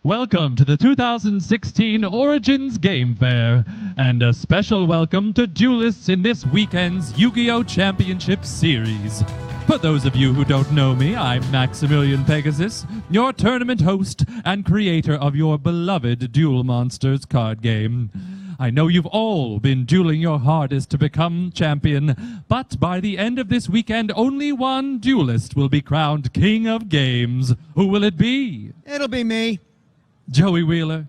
Welcome to the 2016 Origins Game Fair, and a special welcome to duelists in this weekend's Yu-Gi-Oh! Championship Series. For those of you who don't know me, I'm Maximilion Pegasus, your tournament host and creator of your beloved Duel Monsters card game. I know you've all been dueling your hardest to become champion, but by the end of this weekend, only one duelist will be crowned King of Games. Who will it be? It'll be me. Joey Wheeler.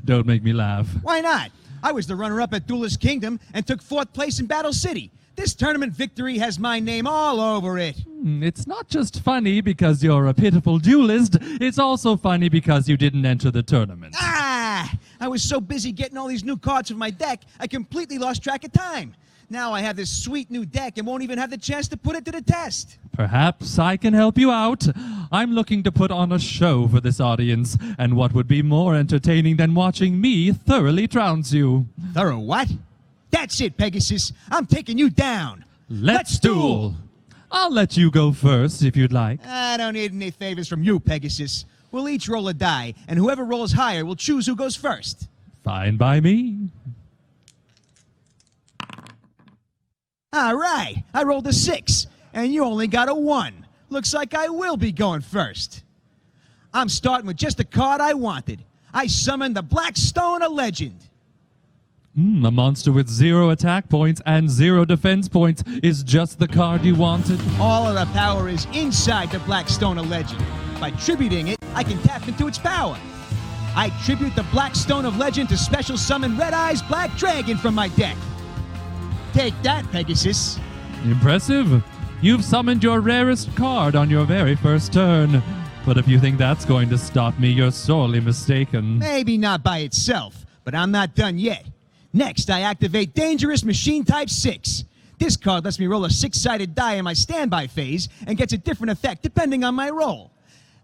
Don't make me laugh. Why not? I was the runner-up at Duelist Kingdom and took 4th place in Battle City. This tournament victory has my name all over it. It's not just funny because you're a pitiful duelist, it's also funny because you didn't enter the tournament. I was so busy getting all these new cards for my deck, I completely lost track of time. Now I have this sweet new deck and won't even have the chance to put it to the test. Perhaps I can help you out. I'm looking to put on a show for this audience, and what would be more entertaining than watching me thoroughly trounce you? Thorough what? That's it, Pegasus. I'm taking you down. Let's duel. I'll let you go first if you'd like. I don't need any favors from you, Pegasus. We'll each roll a die, and whoever rolls higher will choose who goes first. Fine by me. All right, I rolled a 6, and you only got a 1. Looks like I will be going first. I'm starting with just the card I wanted. I summoned the Black Stone of Legend. A monster with 0 attack points and 0 defense points is just the card you wanted. All of the power is inside the Black Stone of Legend. By tributing it, I can tap into its power. I tribute the Black Stone of Legend to special summon Red Eye's Black Dragon from my deck. Take that, Pegasus. Impressive. You've summoned your rarest card on your very first turn. But if you think that's going to stop me, you're sorely mistaken. Maybe not by itself, but I'm not done yet. Next, I activate Dangerous Machine Type 6. This card lets me roll a 6-sided die in my standby phase and gets a different effect depending on my roll.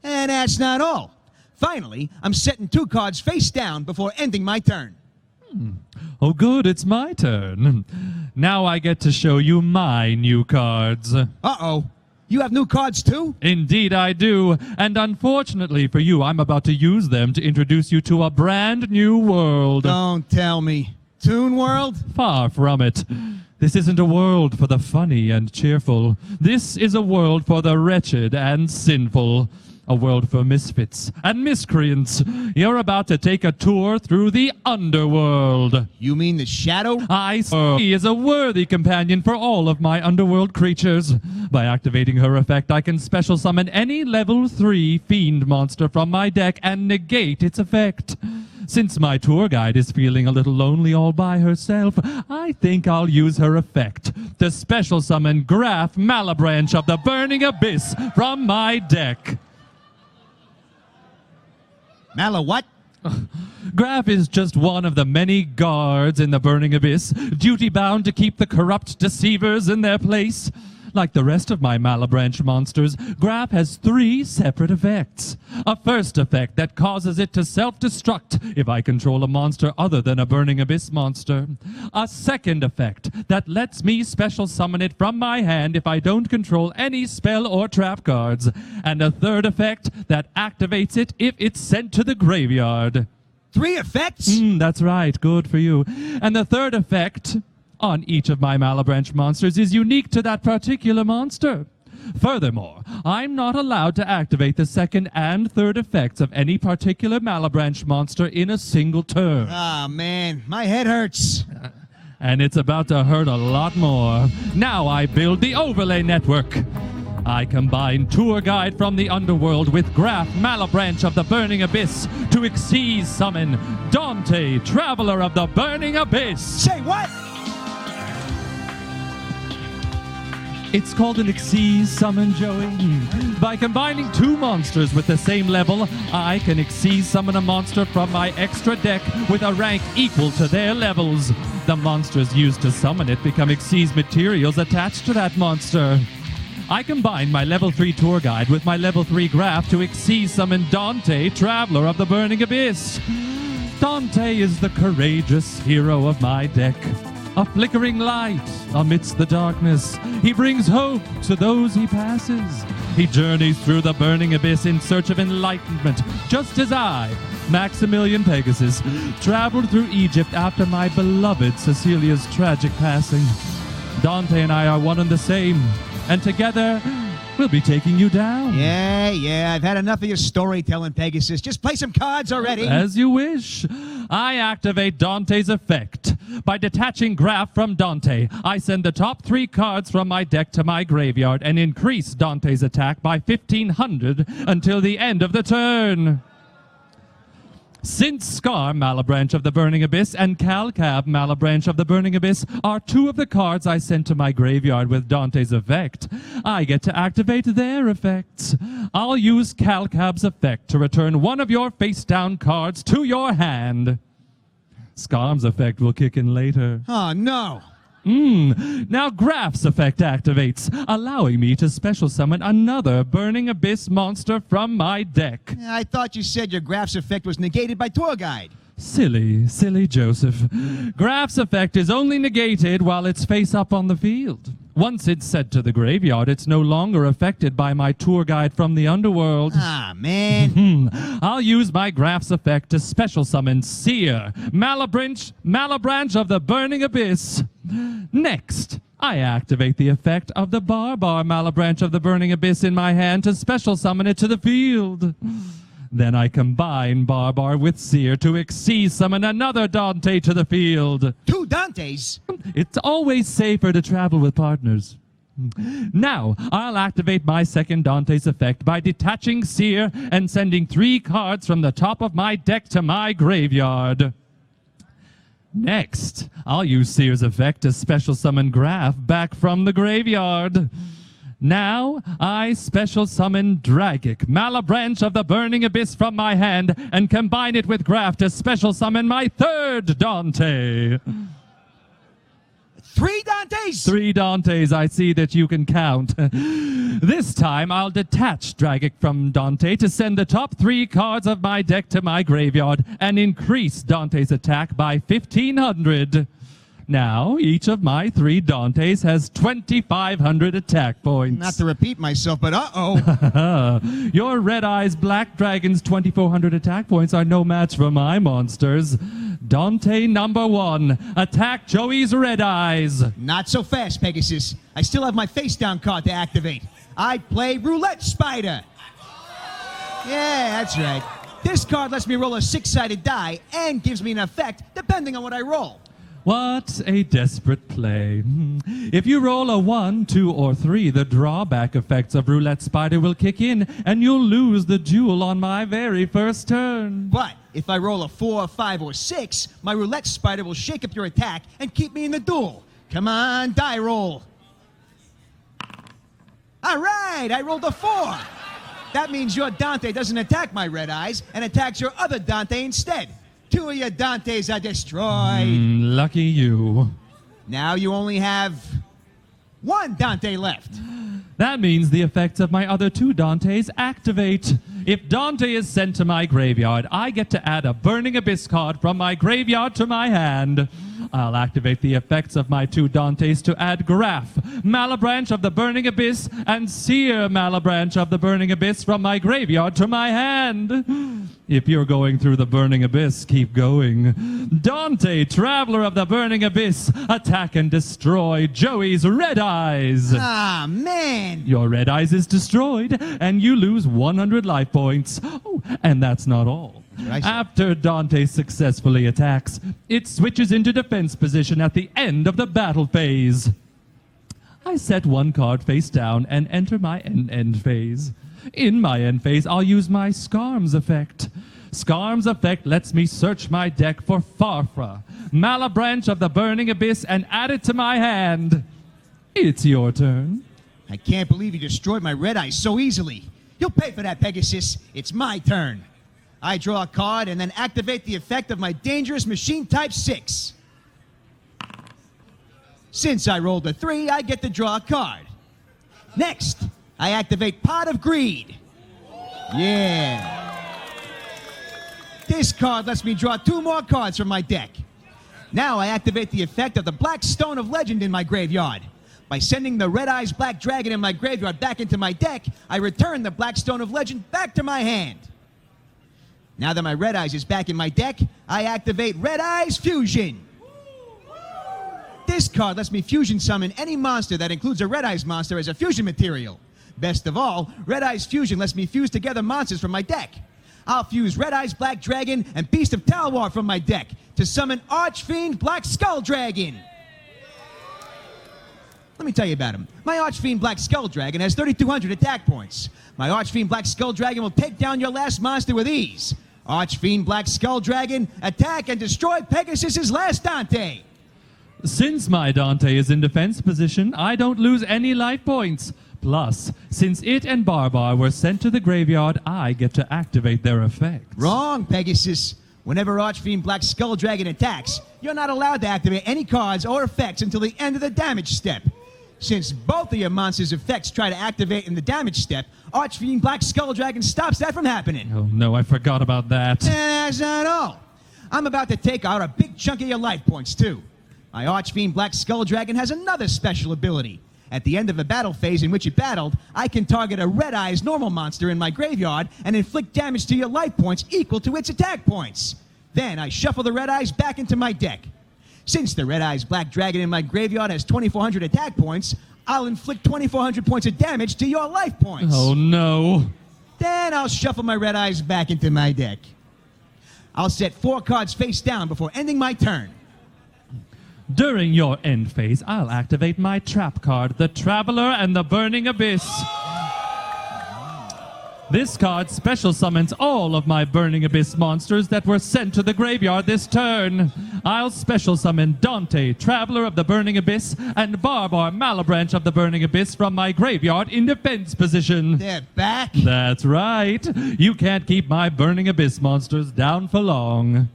And that's not all. Finally, I'm setting 2 cards face down before ending my turn. Oh good, it's my turn. Now I get to show you my new cards. Uh-oh. You have new cards too? Indeed I do, and unfortunately for you, I'm about to use them to introduce you to a brand new world. Don't tell me. Toon World? Far from it. This isn't a world for the funny and cheerful. This is a world for the wretched and sinful. A world for misfits and miscreants. You're about to take a tour through the underworld. You mean the Shadow? He is a worthy companion for all of my underworld creatures. By activating her effect, I can special summon any level 3 fiend monster from my deck and negate its effect. Since my tour guide is feeling a little lonely all by herself, I think I'll use her effect to special summon Graf Malabranch of the Burning Abyss from my deck. Mala what? Graf is just one of the many guards in the Burning Abyss, duty-bound to keep the corrupt deceivers in their place. Like the rest of my Malabranch monsters, Graf has 3 separate effects. A first effect that causes it to self-destruct if I control a monster other than a Burning Abyss monster. A second effect that lets me special summon it from my hand if I don't control any spell or trap cards. And a third effect that activates it if it's sent to the graveyard. 3 effects? That's right, good for you. And the third effect on each of my Malabranch monsters is unique to that particular monster. Furthermore, I'm not allowed to activate the second and third effects of any particular Malabranch monster in a single turn. Ah, man, my head hurts. And it's about to hurt a lot more. Now I build the overlay network. I combine Tour Guide from the Underworld with Graf Malabranch of the Burning Abyss to Xyz summon Dante, Traveler of the Burning Abyss. Say what? It's called an Xyz summon, Joey. By combining two monsters with the same level, I can Xyz summon a monster from my extra deck with a rank equal to their levels. The monsters used to summon it become Xyz materials attached to that monster. I combine my level 3 tour guide with my level 3 graph to Xyz summon Dante, Traveler of the Burning Abyss. Dante is the courageous hero of my deck. A flickering light amidst the darkness. He brings hope to those he passes. He journeys through the burning abyss in search of enlightenment, just as I, Maximilion Pegasus, traveled through Egypt after my beloved Cecilia's tragic passing. Dante and I are one and the same, and together we'll be taking you down. Yeah, I've had enough of your storytelling, Pegasus. Just play some cards already. As you wish. I activate Dante's effect. By detaching Graph from Dante, I send the top 3 cards from my deck to my graveyard and increase Dante's attack by 1,500 until the end of the turn. Since Scar, Malabranch of the Burning Abyss, and Calcab, Malabranch of the Burning Abyss, are 2 of the cards I sent to my graveyard with Dante's effect, I get to activate their effects. I'll use Calcab's effect to return one of your face-down cards to your hand. Scar's effect will kick in later. Oh, no. Now Graph's effect activates, allowing me to special summon another Burning Abyss monster from my deck. I thought you said your Graph's effect was negated by tour guide. Silly Joseph. Graph's effect is only negated while it's face up on the field. Once it's sent to the graveyard, it's no longer affected by my tour guide from the underworld. Ah, man. I'll use my Graph's effect to special summon Seer, Malabranch of the Burning Abyss. Next, I activate the effect of the Barbar Malabranch of the Burning Abyss in my hand to special summon it to the field. Then I combine Barbar with Seer to Xyz summon another Dante to the field. 2 Dantes? It's always safer to travel with partners. Now, I'll activate my second Dante's effect by detaching Seer and sending 3 cards from the top of my deck to my graveyard. Next, I'll use Seer's effect to special summon Graph back from the graveyard. Now, I special summon Dragic, Malabranch of the Burning Abyss from my hand and combine it with Graph to special summon my third Dante. 3 Dantes? 3 Dantes, I see that you can count. This time, I'll detach Dragic from Dante to send the top 3 cards of my deck to my graveyard and increase Dante's attack by 1,500. Now, each of my 3 Dantes has 2,500 attack points. Not to repeat myself, but uh-oh. Your Red Eyes Black Dragon's 2,400 attack points are no match for my monsters. Dante number 1, attack Joey's Red Eyes. Not so fast, Pegasus. I still have my face-down card to activate. I play Roulette Spider. Yeah, that's right. This card lets me roll a 6-sided die and gives me an effect depending on what I roll. What a desperate play. If you roll a 1, 2, or 3, the drawback effects of Roulette Spider will kick in, and you'll lose the duel on my very first turn. But if I roll a 4, 5, or 6, my Roulette Spider will shake up your attack and keep me in the duel. Come on, die roll. All right, I rolled a 4. That means your Dante doesn't attack my Red Eyes and attacks your other Dante instead. 2 of your Dantes are destroyed. Lucky you. Now you only have 1 Dante left. That means the effects of my other 2 Dantes activate. If Dante is sent to my graveyard, I get to add a Burning Abyss card from my graveyard to my hand. I'll activate the effects of my 2 Dantes to add Graph, Malabranch of the Burning Abyss, and Seer, Malabranch of the Burning Abyss from my graveyard to my hand. If you're going through the Burning Abyss, keep going. Dante, Traveler of the Burning Abyss, attack and destroy Joey's Red Eyes. Ah, man. Your Red Eyes is destroyed, and you lose 100 life points. Oh, and that's not all. After Dante successfully attacks, it switches into defense position at the end of the battle phase. I set 1 card face down and enter my end phase. In my end phase, I'll use my Scarm's effect. Scarm's effect lets me search my deck for Farfra, Malabranch of the Burning Abyss, and add it to my hand. It's your turn. I can't believe you destroyed my red eyes so easily. You'll pay for that, Pegasus. It's my turn. I draw a card and then activate the effect of my dangerous machine type 6. Since I rolled a 3, I get to draw a card. Next, I activate Pot of Greed. Yeah. This card lets me draw 2 more cards from my deck. Now I activate the effect of the Black Stone of Legend in my graveyard. By sending the Red Eyes Black Dragon in my graveyard back into my deck, I return the Black Stone of Legend back to my hand. Now that my Red Eyes is back in my deck, I activate Red Eyes Fusion. This card lets me fusion summon any monster that includes a Red Eyes monster as a fusion material. Best of all, Red Eyes Fusion lets me fuse together monsters from my deck. I'll fuse Red Eyes Black Dragon and Beast of Talwar from my deck to summon Archfiend Black Skull Dragon. Let me tell you about him. My Archfiend Black Skull Dragon has 3,200 attack points. My Archfiend Black Skull Dragon will take down your last monster with ease. Archfiend Black Skull Dragon, attack and destroy Pegasus's last Dante. Since my Dante is in defense position, I don't lose any life points. Plus, since it and Barbar were sent to the graveyard, I get to activate their effects. Wrong, Pegasus. Whenever Archfiend Black Skull Dragon attacks, you're not allowed to activate any cards or effects until the end of the damage step. Since both of your monsters' effects try to activate in the damage step, Archfiend Black Skull Dragon stops that from happening. Oh no, I forgot about that. That's not all. I'm about to take out a big chunk of your life points, too. My Archfiend Black Skull Dragon has another special ability. At the end of a battle phase in which it battled, I can target a Red Eyes normal monster in my graveyard and inflict damage to your life points equal to its attack points. Then I shuffle the Red Eyes back into my deck. Since the Red Eyes Black Dragon in my graveyard has 2,400 attack points, I'll inflict 2,400 points of damage to your life points. Oh no. Then I'll shuffle my Red Eyes back into my deck. I'll set 4 cards face down before ending my turn. During your end phase, I'll activate my trap card, the Traveler and the Burning Abyss. This card special summons all of my Burning Abyss monsters that were sent to the graveyard this turn. I'll special summon Dante, Traveler of the Burning Abyss, and Barbar, Malabranch of the Burning Abyss from my graveyard in defense position. They're back? That's right. You can't keep my Burning Abyss monsters down for long.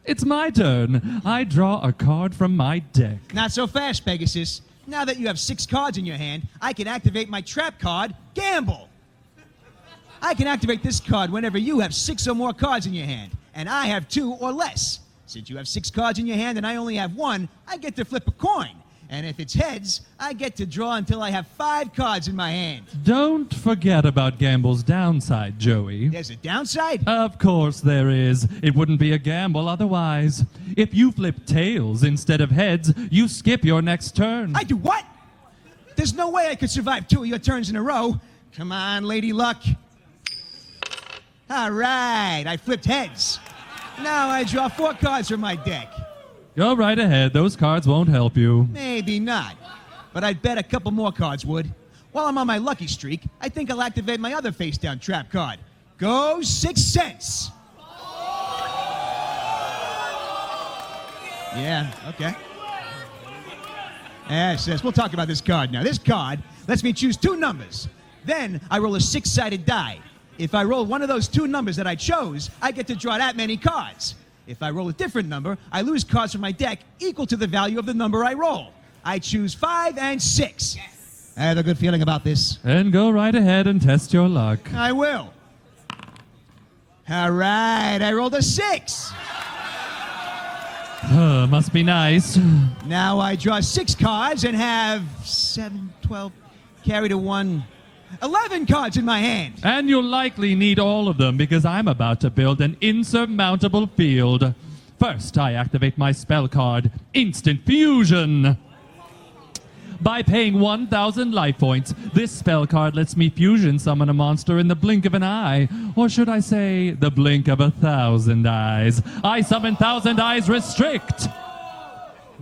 It's my turn. I draw a card from my deck. Not so fast, Pegasus. Now that you have 6 cards in your hand, I can activate my trap card, Gamble. I can activate this card whenever you have 6 or more cards in your hand, and I have 2 or less. Since you have 6 cards in your hand and I only have 1, I get to flip a coin. And if it's heads, I get to draw until I have 5 cards in my hand. Don't forget about Gamble's downside, Joey. There's a downside? Of course there is. It wouldn't be a gamble otherwise. If you flip tails instead of heads, you skip your next turn. I do what? There's no way I could survive 2 of your turns in a row. Come on, Lady Luck. All right, I flipped heads. Now I draw 4 cards from my deck. Go right ahead. Those cards won't help you. Maybe not, but I'd bet a couple more cards would. While I'm on my lucky streak, I think I'll activate my other face-down trap card. Go 6 cents. Yeah, okay. Yes, we'll talk about this card now. This card lets me choose 2 numbers. Then I roll a 6-sided die. If I roll one of those 2 numbers that I chose, I get to draw that many cards. If I roll a different number, I lose cards from my deck equal to the value of the number I roll. I choose 5 and 6. Yes. I have a good feeling about this. And go right ahead and test your luck. I will. All right, I rolled a 6. Must be nice. Now I draw 6 cards and have 7, 12, carry to 1... 11 cards in my hand. And you'll likely need all of them because I'm about to build an insurmountable field. First, I activate my spell card, Instant Fusion. By paying 1,000 life points, this spell card lets me fusion summon a monster in the blink of an eye. Or should I say, the blink of 1,000 eyes. I summon 1,000 Eyes Restrict.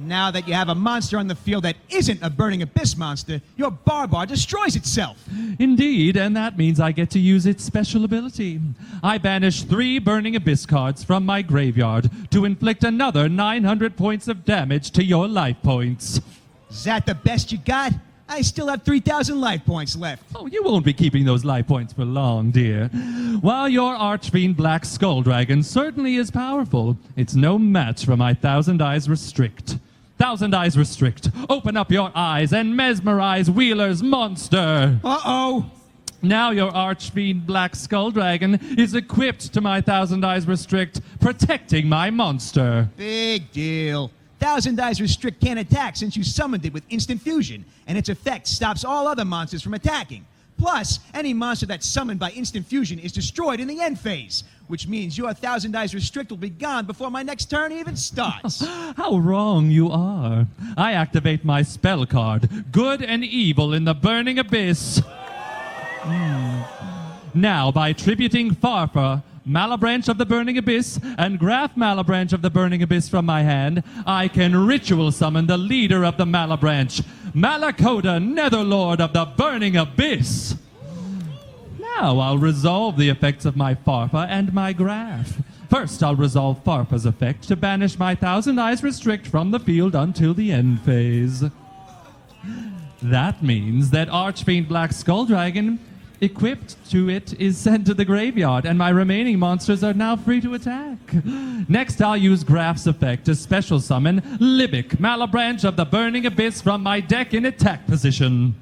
Now that you have a monster on the field that isn't a Burning Abyss monster, your Barbar destroys itself. Indeed, and that means I get to use its special ability. I banish 3 Burning Abyss cards from my graveyard to inflict another 900 points of damage to your life points. Is that the best you got? I still have 3,000 life points left. Oh, you won't be keeping those life points for long, dear. While your Archfiend Black Skull Dragon certainly is powerful, it's no match for my Thousand Eyes Restrict. Thousand Eyes Restrict, open up your eyes and mesmerize Wheeler's monster. Uh-oh. Now your Archfiend Black Skull Dragon is equipped to my Thousand Eyes Restrict, protecting my monster. Big deal. Thousand Eyes Restrict can't attack since you summoned it with instant fusion, and its effect stops all other monsters from attacking. Plus, any monster that's summoned by instant fusion is destroyed in the end phase, which means your Thousand Eyes Restrict will be gone before my next turn even starts. How wrong you are. I activate my spell card, Good and Evil in the Burning Abyss. Now, by tributing Farfa, Malabranch of the Burning Abyss, and Graf Malabranch of the Burning Abyss from my hand, I can ritual summon the leader of the Malabranch, Malakoda, Netherlord of the Burning Abyss. Now I'll resolve the effects of my Farfa and my Graf. First, I'll resolve Farfa's effect to banish my Thousand Eyes Restrict from the field until the end phase. That means that Archfiend Black Skull Dragon equipped to it is sent to the graveyard, and my remaining monsters are now free to attack. Next, I'll use Graf's effect to special summon Libic, Malabranch of the Burning Abyss from my deck in attack position.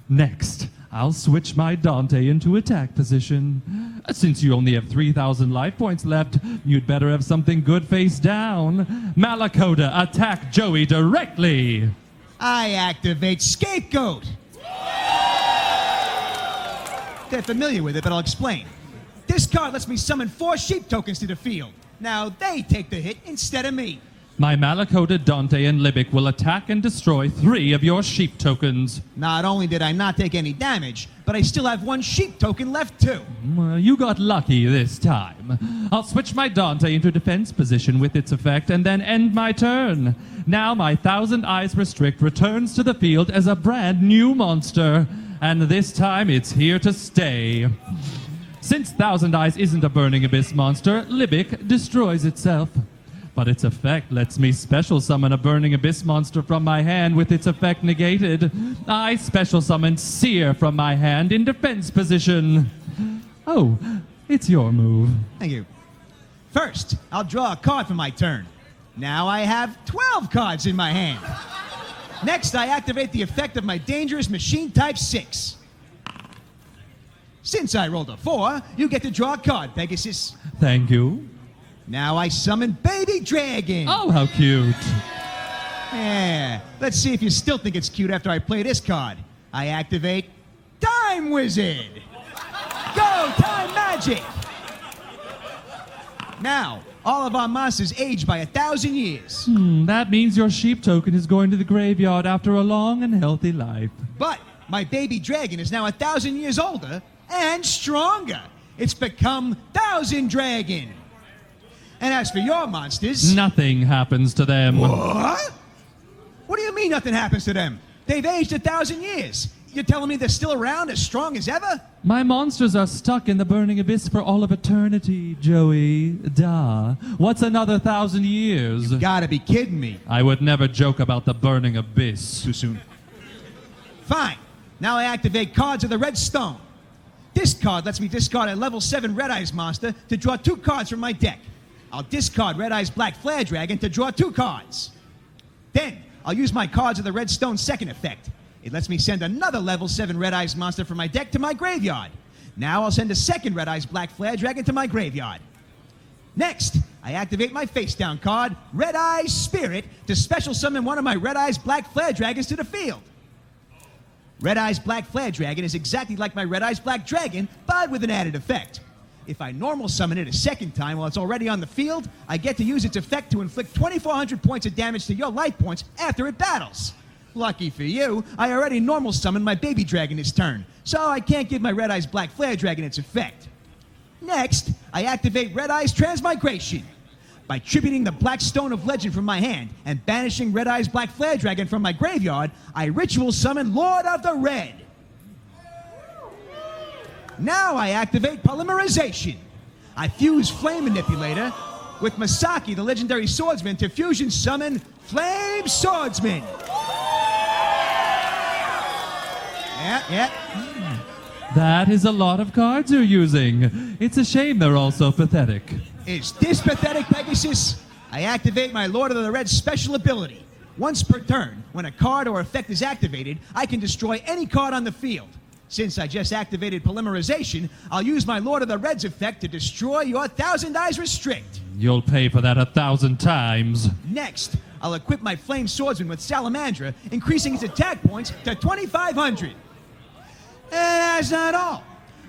Next, I'll switch my Dante into attack position. Since you only have 3,000 life points left, you'd better have something good face down. Malakoda, attack Joey directly. I activate Scapegoat. They're familiar with it, but I'll explain. This card lets me summon 4 sheep tokens to the field. Now they take the hit instead of me. My Malakoda, Dante, and Libic will attack and destroy 3 of your sheep tokens. Not only did I not take any damage, but I still have 1 sheep token left too. You got lucky this time. I'll switch my Dante into defense position with its effect and then end my turn. Now my Thousand Eyes Restrict returns to the field as a brand new monster. And this time it's here to stay. Since Thousand Eyes isn't a Burning Abyss monster, Libic destroys itself. But its effect lets me special summon a Burning Abyss monster from my hand with its effect negated. I special summon Seer from my hand in defense position. Oh, it's your move. Thank you. First, I'll draw a card for my turn. Now I have 12 cards in my hand. Next, I activate the effect of my Dangerous Machine Type 6. Since I rolled a 4, you get to draw a card, Pegasus. Thank you. Now I summon Baby Dragon. Oh, how cute. Yeah, let's see if you still think it's cute after I play this card. I activate Time Wizard. Go, Time Magic. Now, all of our monsters age by 1,000 years. That means your sheep token is going to the graveyard after a long and healthy life. But my baby dragon is now 1,000 years older and stronger. It's become Thousand Dragon. And as for your monsters... Nothing happens to them. What? What do you mean nothing happens to them? They've aged 1,000 years. You're telling me they're still around as strong as ever? My monsters are stuck in the Burning Abyss for all of eternity, Joey. Duh. What's another 1,000 years? You gotta be kidding me. I would never joke about the Burning Abyss. Too soon. Fine. Now I activate Cards of the Red Stone. This card lets me discard a level 7 Red Eyes monster to draw 2 cards from my deck. I'll discard Red Eyes Black Flare Dragon to draw 2 cards. Then, I'll use my Cards of the Red Stone second effect. It lets me send another level 7 Red Eyes monster from my deck to my graveyard. Now I'll send a second Red Eyes Black Flare Dragon to my graveyard. Next, I activate my face down card, Red Eyes Spirit, to special summon one of my Red Eyes Black Flare Dragons to the field. Red Eyes Black Flare Dragon is exactly like my Red Eyes Black Dragon, but with an added effect. If I normal summon it a second time while it's already on the field, I get to use its effect to inflict 2,400 points of damage to your life points after it battles. Lucky for you, I already normal summoned my baby dragon this turn, so I can't give my Red Eyes Black Flare Dragon its effect. Next, I activate Red Eyes Transmigration. By tributing the Black Stone of Legend from my hand and banishing Red Eyes Black Flare Dragon from my graveyard, I ritual summon Lord of the Red. Now I activate Polymerization. I fuse Flame Manipulator with Masaki, the legendary swordsman, to fusion summon Flame Swordsman. Yeah. That is a lot of cards you're using. It's a shame they're all so pathetic. Is this pathetic, Pegasus? I activate my Lord of the Red special ability. Once per turn, when a card or effect is activated, I can destroy any card on the field. Since I just activated polymerization, I'll use my Lord of the Red's effect to destroy your Thousand Eyes Restrict. You'll pay for that 1,000 times. Next, I'll equip my Flame Swordsman with Salamandra, increasing its attack points to 2,500. And that's not all.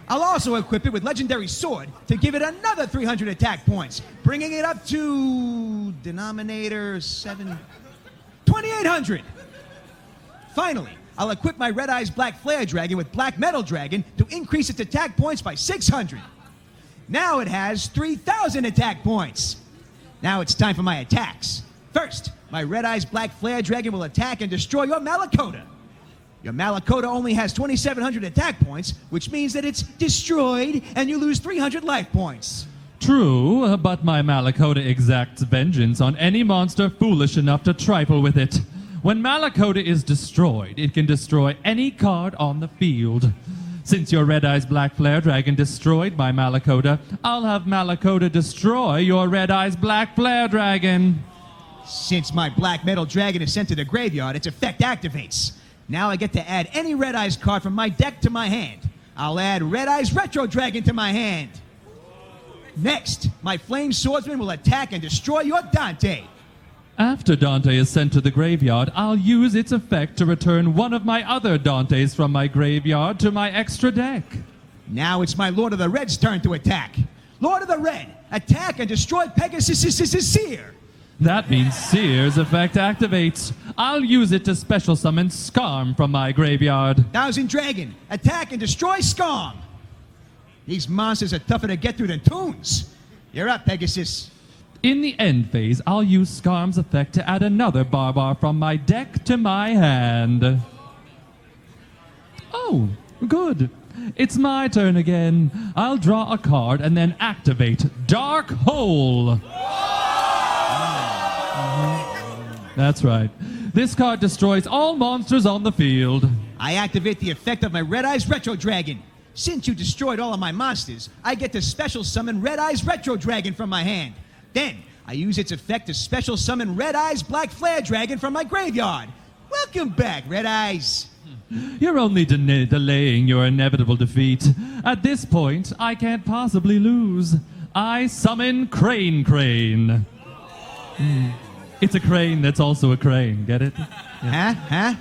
I'll also equip it with Legendary Sword to give it another 300 attack points, bringing it up to denominator 2,800. Finally, I'll equip my Red Eyes Black Flare Dragon with Black Metal Dragon to increase its attack points by 600. Now it has 3,000 attack points. Now it's time for my attacks. First, my Red Eyes Black Flare Dragon will attack and destroy your Malakota. Your Malakota only has 2,700 attack points, which means that it's destroyed and you lose 300 life points. True, but my Malakota exacts vengeance on any monster foolish enough to trifle with it. When Malakota is destroyed, it can destroy any card on the field. Since your Red Eyes Black Flare Dragon destroyed my Malakota, I'll have Malakota destroy your Red Eyes Black Flare Dragon. Since my Black Metal Dragon is sent to the graveyard, its effect activates. Now I get to add any Red Eyes card from my deck to my hand. I'll add Red Eyes Retro Dragon to my hand. Next, my Flame Swordsman will attack and destroy your Dante. After Dante is sent to the graveyard, I'll use its effect to return one of my other Dantes from my graveyard to my extra deck. Now it's my Lord of the Red's turn to attack. Lord of the Red, attack and destroy Pegasus' Seer. That means Seer's effect activates. I'll use it to special summon Scarm from my graveyard. Thousand Dragon, attack and destroy Scarm. These monsters are tougher to get through than Toons. You're up, Pegasus. In the end phase, I'll use Scarm's effect to add another Barbar from my deck to my hand. Oh, good. It's my turn again. I'll draw a card and then activate Dark Hole. That's right. This card destroys all monsters on the field. I activate the effect of my Red Eyes Retro Dragon. Since you destroyed all of my monsters, I get to special summon Red Eyes Retro Dragon from my hand. Then, I use its effect to special summon Red Eyes Black Flare Dragon from my graveyard. Welcome back, Red Eyes. You're only delaying your inevitable defeat. At this point, I can't possibly lose. I summon Crane. It's a crane that's also a crane, get it? Yeah. Huh?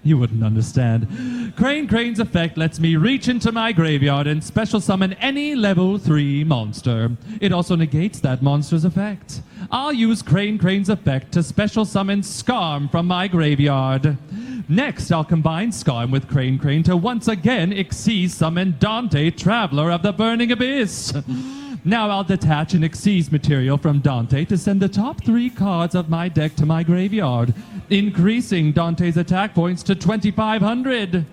You wouldn't understand. Crane's effect lets me reach into my graveyard and special summon any level 3 monster. It also negates that monster's effect. I'll use Crane's effect to special summon Scarm from my graveyard. Next, I'll combine Scarm with Crane to once again Xyz summon Dante, Traveler of the Burning Abyss. Now I'll detach an Xyz material from Dante to send the top 3 cards of my deck to my graveyard, increasing Dante's attack points to 2,500.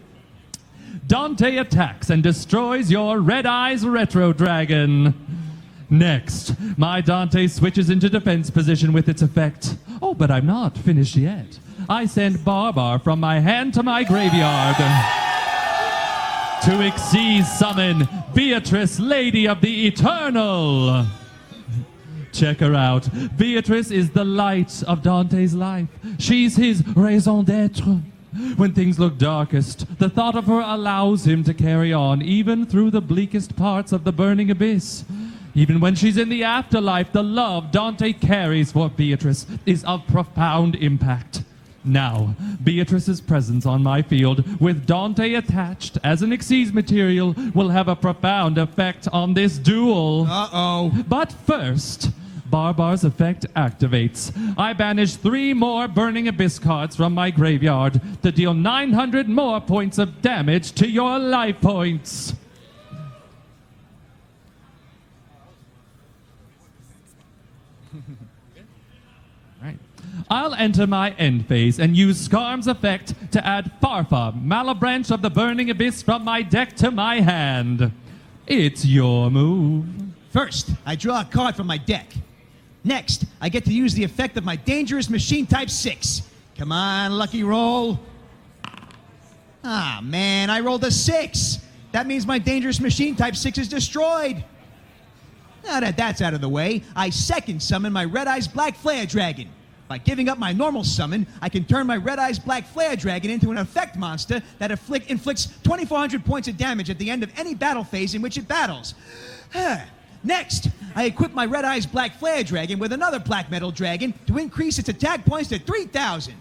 Dante attacks and destroys your Red Eyes Retro Dragon. Next, my Dante switches into defense position with its effect. Oh, but I'm not finished yet. I send Barbar from my hand to my graveyard to Xyz summon Beatrice, Lady of the Eternal. Check her out. Beatrice is the light of Dante's life. She's his raison d'être. When things look darkest, the thought of her allows him to carry on, even through the bleakest parts of the burning abyss. Even when she's in the afterlife, the love Dante carries for Beatrice is of profound impact. Now, Beatrice's presence on my field, with Dante attached as an Xyz material, will have a profound effect on this duel. Uh-oh. But first, Barbar's effect activates. I banish 3 more Burning Abyss cards from my graveyard to deal 900 more points of damage to your life points. Right. I'll enter my end phase and use Scarm's effect to add Farfa, Malabranch of the Burning Abyss from my deck to my hand. It's your move. First, I draw a card from my deck. Next, I get to use the effect of my Dangerous Machine Type 6. Come on, lucky roll. Ah, man, I rolled a 6. That means my dangerous machine type 6 is destroyed. Now that that's out of the way, I second summon my Red Eyes Black Flare Dragon. By giving up my normal summon, I can turn my Red Eyes Black Flare Dragon into an effect monster that inflicts 2,400 points of damage at the end of any battle phase in which it battles. Next, I equip my Red Eyes Black Flare Dragon with another Black Metal Dragon to increase its attack points to 3,000.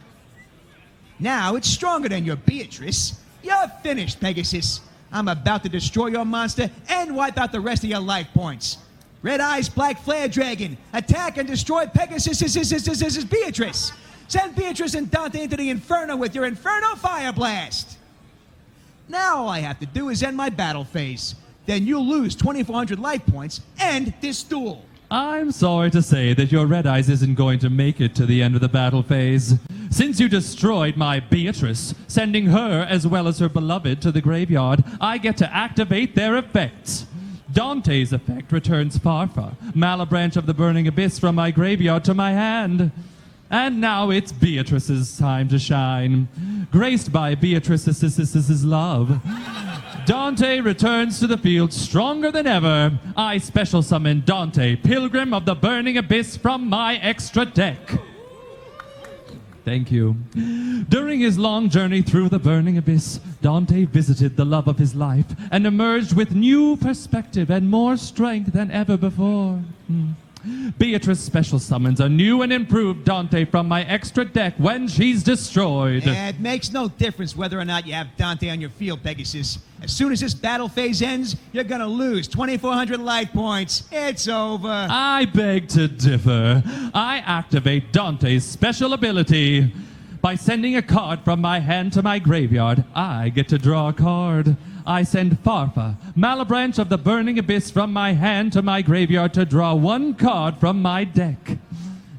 Now it's stronger than your Beatrice. You're finished, Pegasus. I'm about to destroy your monster and wipe out the rest of your life points. Red Eyes Black Flare Dragon, attack and destroy Pegasus' Beatrice. Send Beatrice and Dante into the Inferno with your Inferno Fire Blast. Now all I have to do is end my battle phase. Then you'll lose 2,400 life points and this duel. I'm sorry to say that your Red Eyes isn't going to make it to the end of the battle phase. Since you destroyed my Beatrice, sending her as well as her beloved to the graveyard, I get to activate their effects. Dante's effect returns Farfa, Malabranch of the Burning Abyss, from my graveyard to my hand. And now it's Beatrice's time to shine. Graced by Beatrice's love, Dante returns to the field stronger than ever. I special summon Dante, Pilgrim of the Burning Abyss, from my extra deck. Thank you. During his long journey through the burning abyss, Dante visited the love of his life and emerged with new perspective and more strength than ever before. Beatrice special summons a new and improved Dante from my extra deck when she's destroyed. Yeah, it makes no difference whether or not you have Dante on your field, Pegasus. As soon as this battle phase ends, you're gonna lose 2,400 life points. It's over. I beg to differ. I activate Dante's special ability. By sending a card from my hand to my graveyard, I get to draw a card. I send Farfa, Malabranch of the Burning Abyss, from my hand to my graveyard to draw one card from my deck.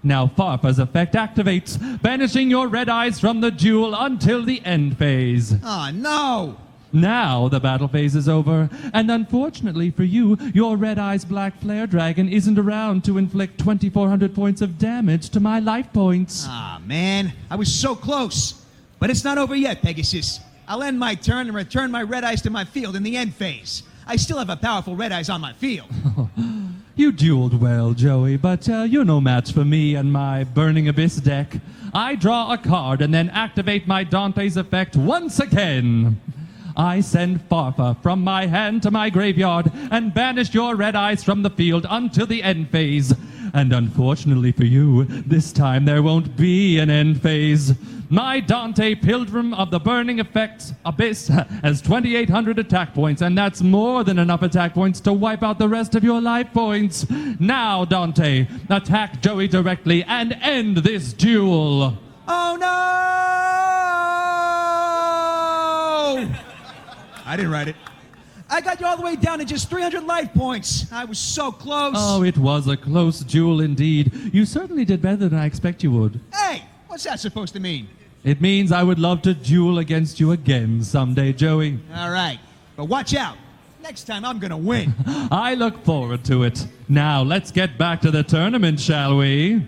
Now Farfa's effect activates, banishing your Red Eyes from the duel until the end phase. Oh, no! Now the battle phase is over, and unfortunately for you, your Red Eyes Black Flare Dragon isn't around to inflict 2,400 points of damage to my life points. Ah, man, I was so close. But it's not over yet, Pegasus. I'll end my turn and return my Red Eyes to my field in the end phase. I still have a powerful Red Eyes on my field. You dueled well, Joey, but you're no match for me and my Burning Abyss deck. I draw a card and then activate my Dante's effect once again. I send Farfa from my hand to my graveyard and banish your Red Eyes from the field until the end phase. And unfortunately for you, this time there won't be an end phase. My Dante, Pilgrim of the Burning Abyss, has 2,800 attack points, and that's more than enough attack points to wipe out the rest of your life points. Now, Dante, attack Joey directly and end this duel. Oh, no! I didn't write it. I got you all the way down to just 300 life points. I was so close. Oh, it was a close duel indeed. You certainly did better than I expect you would. Hey, what's that supposed to mean? It means I would love to duel against you again someday, Joey. All right, but watch out. Next time I'm gonna win. I look forward to it. Now, let's get back to the tournament, shall we?